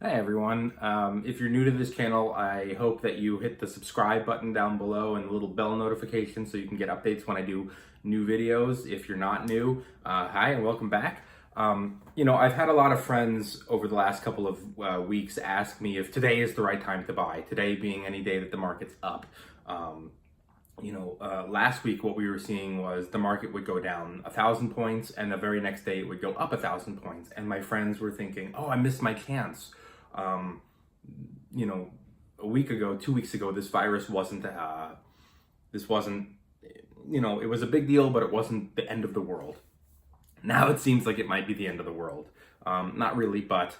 Hi everyone. If you're new to this channel, I hope that you hit the subscribe button down below and the little bell notification so you can get updates when I do new videos. If you're not new, hi and welcome back. I've had a lot of friends over the last couple of weeks ask me if today is the right time to buy, today being any day that the market's up. Last week what we were seeing was the market would go down 1,000 points and the very next day it would go up 1,000 points. And my friends were thinking, oh, I missed my chance. A week ago, 2 weeks ago, this virus wasn't, it was a big deal, but it wasn't the end of the world. Now it seems like it might be the end of the world. Not really, but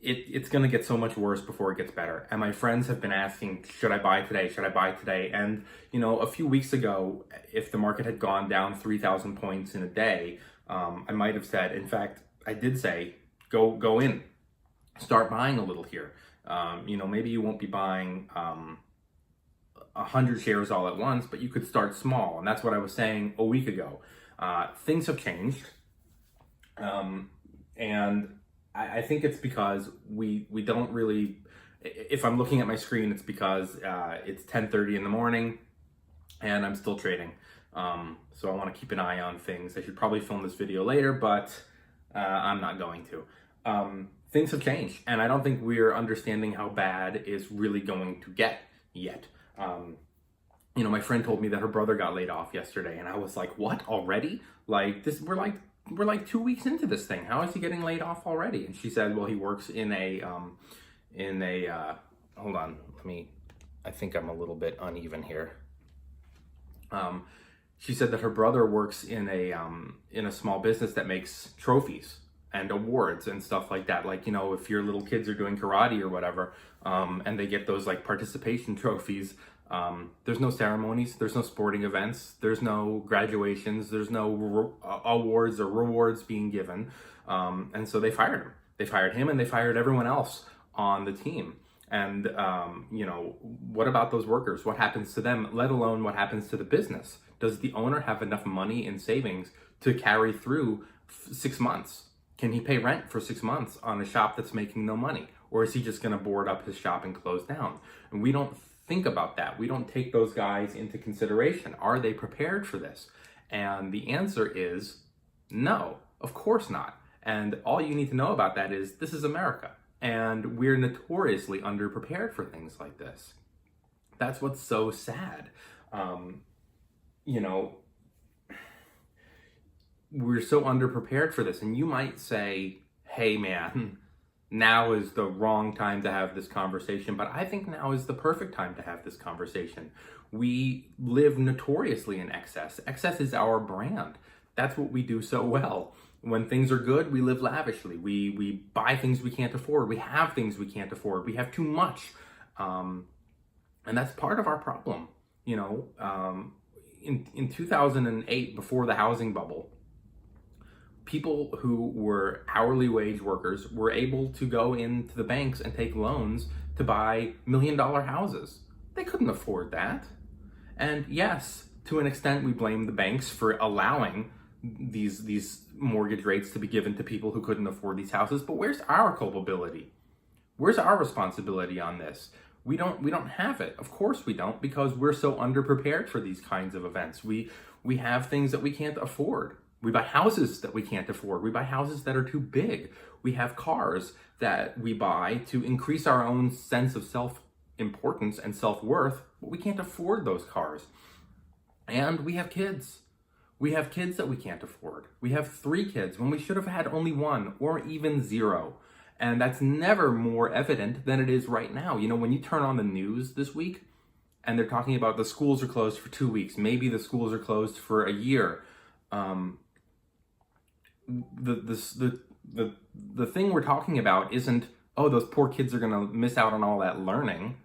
it's going to get so much worse before it gets better. And my friends have been asking, should I buy today? Should I buy today? And, a few weeks ago, if the market had gone down 3,000 points in a day, I might have said, in fact, I did say, go in, start buying a little here. Maybe you won't be buying 100 shares all at once, but you could start small. And that's what I was saying a week ago. Things have changed. And I think it's because we don't really, if I'm looking at my screen, it's because it's 10:30 in the morning and I'm still trading. So I want to keep an eye on things. I should probably film this video later, but I'm not going to. Things have changed, and I don't think we're understanding how bad it's really going to get yet. My friend told me that her brother got laid off yesterday, and I was like, what, already? Like, this, we're like 2 weeks into this thing. How is he getting laid off already? And she said, well, he works in a, hold on, I think I'm a little bit uneven here. She said that her brother works in a small business that makes trophies and awards and stuff like that. Like, if your little kids are doing karate or whatever, and they get those like participation trophies, there's no ceremonies, there's no sporting events, there's no graduations, there's no awards or rewards being given. And so they fired him. They fired him and they fired everyone else on the team. And, what about those workers? What happens to them, let alone what happens to the business? Does the owner have enough money in savings to carry through 6 months? Can he pay rent for 6 months on a shop that's making no money? Or is he just going to board up his shop and close down? And we don't think about that. We don't take those guys into consideration. Are they prepared for this? And the answer is no, of course not. And all you need to know about that is this is America. And we're notoriously underprepared for things like this. That's what's so sad. We're so underprepared for this. And you might say, hey man, now is the wrong time to have this conversation. But I think now is the perfect time to have this conversation. We live notoriously in excess. Excess is our brand. That's what we do so well. When things are good, we live lavishly. We buy things we can't afford. We have things we can't afford. We have too much. And that's part of our problem. In 2008, before the housing bubble, people who were hourly wage workers were able to go into the banks and take loans to buy $1 million houses. They couldn't afford that. And yes, to an extent, we blame the banks for allowing these mortgage rates to be given to people who couldn't afford these houses. But where's our culpability? Where's our responsibility on this? We don't have it. Of course we don't, because we're so underprepared for these kinds of events. We have things that we can't afford. We buy houses that we can't afford. We buy houses that are too big. We have cars that we buy to increase our own sense of self-importance and self-worth, but we can't afford those cars. And we have kids. We have kids that we can't afford. We have 3 kids when we should have had only 1 or even 0. And that's never more evident than it is right now. When you turn on the news this week and they're talking about the schools are closed for 2 weeks, maybe the schools are closed for a year. The thing we're talking about isn't, oh, those poor kids are going to miss out on all that learning.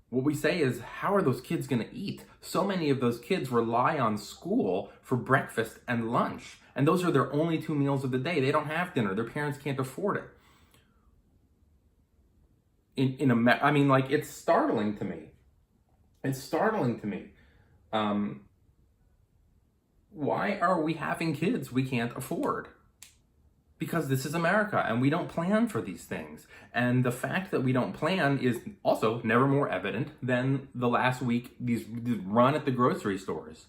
What we say is, how are those kids going to eat? So many of those kids rely on school for breakfast and lunch. And those are their only 2 meals of the day. They don't have dinner. Their parents can't afford it. It's startling to me. It's startling to me. Why are we having kids we can't afford? because this is America and we don't plan for these things. And the fact that we don't plan is also never more evident than the last week, these run at the grocery stores.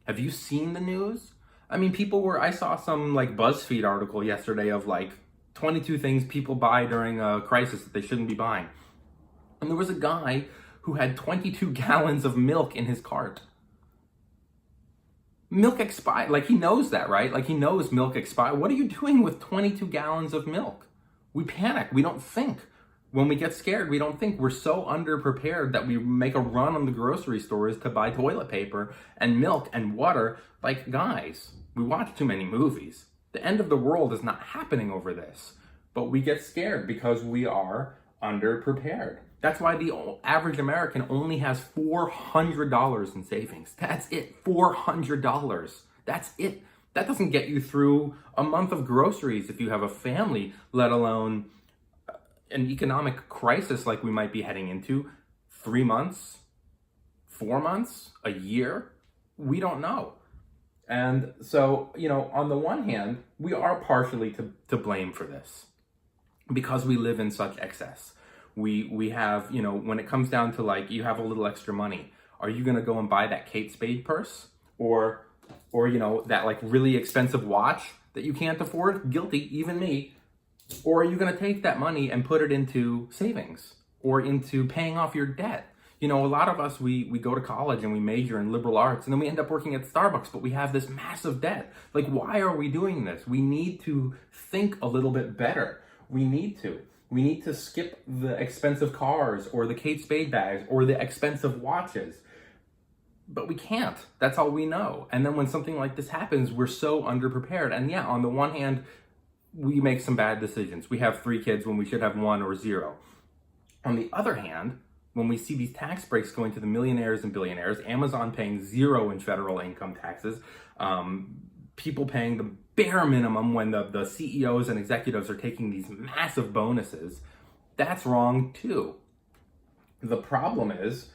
Have you seen the news? I mean, I saw some like BuzzFeed article yesterday of like 22 things people buy during a crisis that they shouldn't be buying. And there was a guy who had 22 gallons of milk in his cart. Milk expired. Like, he knows that, right? Like, he knows milk expired. What are you doing with 22 gallons of milk? We panic. We don't think. When we get scared, we don't think. We're so underprepared that we make a run on the grocery stores to buy toilet paper and milk and water. Like, guys, we watch too many movies. The end of the world is not happening over this. But we get scared because we are underprepared. That's why the average American only has $400 in savings. That's it, $400. That's it. That doesn't get you through a month of groceries if you have a family, let alone an economic crisis like we might be heading into. 3 months, 4 months, a year, we don't know. And so, on the one hand, we are partially to blame for this because we live in such excess. We have, when it comes down to like, you have a little extra money, are you going to go and buy that Kate Spade purse or, that like really expensive watch that you can't afford? Guilty, even me. Or are you going to take that money and put it into savings or into paying off your debt? A lot of us, we go to college and we major in liberal arts and then we end up working at Starbucks, but we have this massive debt. Like, why are we doing this? We need to think a little bit better. We need to skip the expensive cars or the Kate Spade bags or the expensive watches. But we can't. That's all we know. And then when something like this happens, we're so underprepared. And yeah, on the one hand, we make some bad decisions. We have 3 kids when we should have 1 or 0. On the other hand, when we see these tax breaks going to the millionaires and billionaires, Amazon paying 0 in federal income taxes, people paying the bare minimum when the CEOs and executives are taking these massive bonuses, that's wrong too. The problem is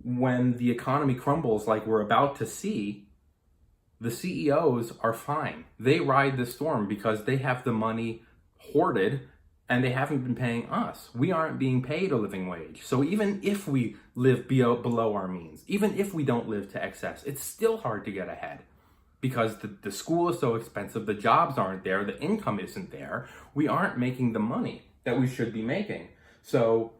when the economy crumbles like we're about to see, the CEOs are fine. They ride the storm because they have the money hoarded and they haven't been paying us. We aren't being paid a living wage. So even if we live below our means, even if we don't live to excess, it's still hard to get ahead because the school is so expensive, the jobs aren't there, the income isn't there. We aren't making the money that we should be making. So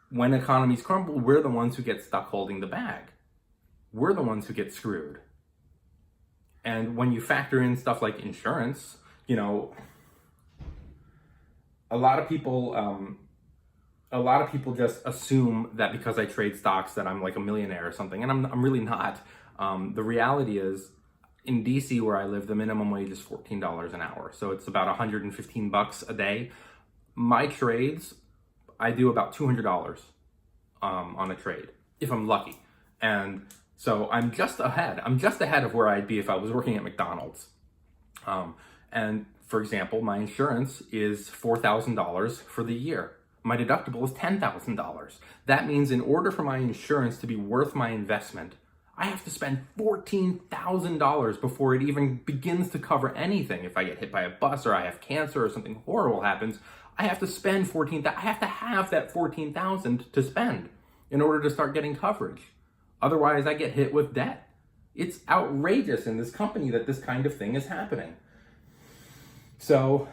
when economies crumble, we're the ones who get stuck holding the bag. We're the ones who get screwed. And when you factor in stuff like insurance, a lot of people just assume that because I trade stocks that I'm like a millionaire or something, and I'm really not. The reality is, in DC where I live, the minimum wage is $14 an hour, so it's about $115 a day. My trades, I do about $200 on a trade if I'm lucky, and so I'm just ahead. I'm just ahead of where I'd be if I was working at McDonald's. And for example, my insurance is $4,000 for the year. My deductible is $10,000. That means in order for my insurance to be worth my investment, I have to spend $14,000 before it even begins to cover anything. If I get hit by a bus or I have cancer or something horrible happens, I have to spend I have to have that $14,000 to spend in order to start getting coverage. Otherwise, I get hit with debt. It's outrageous in this company that this kind of thing is happening. So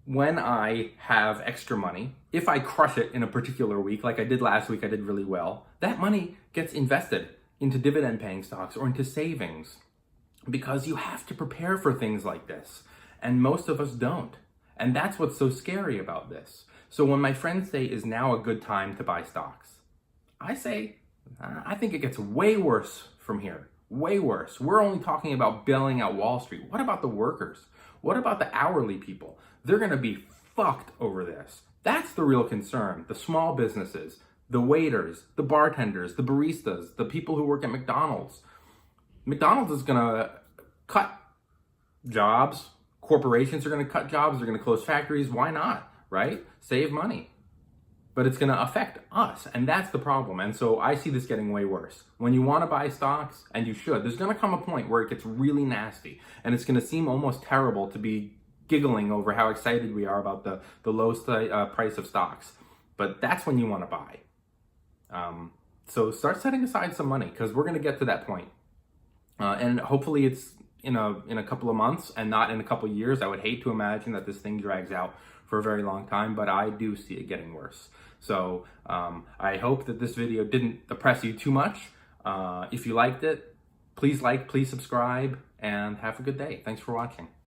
when I have extra money, if I crush it in a particular week, like I did last week, I did really well, that money gets invested into dividend paying stocks or into savings because you have to prepare for things like this. And most of us don't. And that's what's so scary about this. So when my friends say, is now a good time to buy stocks? I say, I think it gets way worse from here. Way worse. We're only talking about bailing out Wall Street. What about the workers? What about the hourly people? They're going to be fucked over this. That's the real concern. The small businesses, the waiters, the bartenders, the baristas, the people who work at McDonald's. McDonald's is going to cut jobs. Corporations are going to cut jobs. They're going to close factories. Why not? Right? Save money. but it's going to affect us, and that's the problem. And so I see this getting way worse. When you want to buy stocks, and you should, there's going to come a point where it gets really nasty, and it's going to seem almost terrible to be giggling over how excited we are about the low price of stocks. But that's when you want to buy. So start setting aside some money, because we're going to get to that point. And hopefully it's in a couple of months and not in a couple of years. I would hate to imagine that this thing drags out for a very long time, but I do see it getting worse. So I hope that this video didn't depress you too much. If you liked it, please like, please subscribe, and have a good day. Thanks for watching.